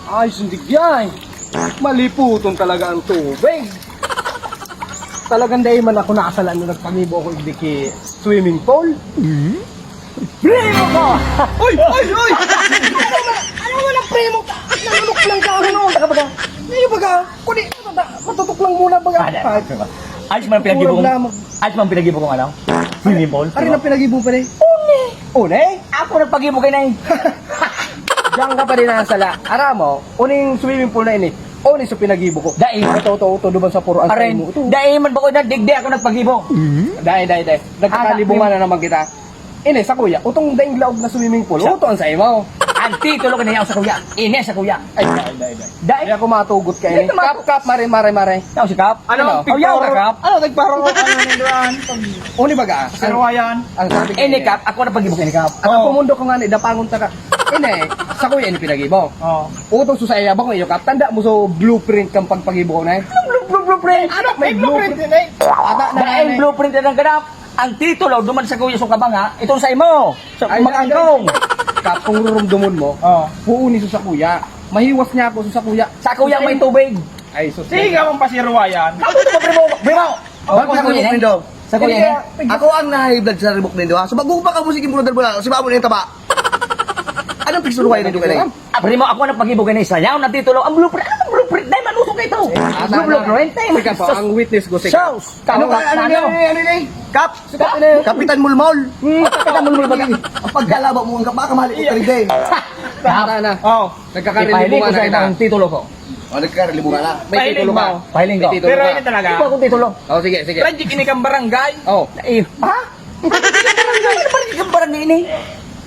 Ay, sindig yan. Maliputon talaga ang tubig. Talagang dahil man ako nakasalan nung nagpangibo ako ibiki swimming pool. Primo ko! Uy! Uy! Uy! Ano mo ng primo ka? Nanunok lang ka. Ano? Taka baga? Ano baga? Kuni, matutok lang muna baga. Ayos man pinagibo kong... Ayos man pinagibo kong ano? Swimming pool. Ari na pinagibo pa rin. Une! Une? Ako nagpagibo kay Nay. Diyan ka pa rin nasala. Ara mo, uning swimming pool na ini. Uni sa pinagibo ko. Dai. Ito duman sa puro Aray, mo. dai man ba ko na digdi ako nagpagibo. Dai. Nagkakalibungan na naman kita. Ini sa kuya, utong daing laog na swimming pool. Uto ang sa imaw. Anti tulog na sa kuya. Ine sa kuya. Ay, dai. Dai ako matugot ka ini. Kap, mare. Tao si Kap. Ano? Ayaw ka Kap. Ano nagparong ano ninduan? Uni baga? Karuwayan. Ang sabi ko. Ine Kap, ako nagpagibo kay Kap. Ako pumundo ko nga ni dapangon ta ka. Ini, sa kuya ini pinagibo. Oh. Utong susaya ba ko iyo kap? Tanda mo so blueprint kang pagpagibo ko na. Blueprint. Ano may blueprint din eh? Ata na Dahil blueprint na ng ganap. Ang titulo duman sa kuya sa kabanga. Itong sa imo. Sa Ay, mag-angkong. Kap, kung rurumdumon mo, Oh. puuni sa kuya. Mahiwas niya ako sa kuya. Sa kuya may tubig. Ay, sus. Sige ka mong pasiruwayan. Ako ito primo. Primo. Bago sa ribok nindo. Sa kuya ni. Ako ang nahiblad sa ribok nindo ha. So bago pa ka musikin mo na si Babon yung taba. Anong pigsuruway nindo kanay? Primo ako nagpagibo kay Nay. Sayaw na titulo. Ang blueprint. Anong blueprint? Dahil manusok ka ito. Blueprint. Sige po, ang witness ko si Kap. Shows. Ano ka? Ano? Kap! Kapitan Mulmol! Kapitan Mulmol baga. Ang pagkalaba mo ang baka mali ko rin. Tara na. Oh. Ipahiling Nagkakarilibugan ko na sa kita. ang titulo ko. O nagkarilibugan na. May titulo ka. Pahiling ko. May titulo Pero ka. ini talaga. Ito akong titulo. Oh, sige. Project ini kang barangay. Oh. Ha? Ano ba yung barang ini?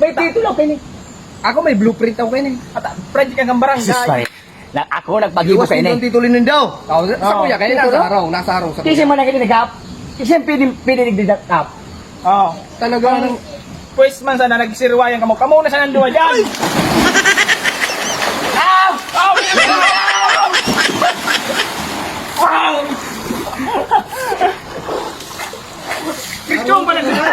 May titulo kay ni. Ako may blueprint ako kayo At project kang barangay. Na ako nagpagibo Iwas kay nindo ni. ang titulin nindo. Sa kuya, kayo nasa araw sa Kasi kuya. man nakikinig kap. Kasi pininig din kap. Oh. Talagang Pues man sana nagsirwayan ka mo. Kamo na sa nanduwa dyan. Kap! Oh! Wow! Picture pa na sila.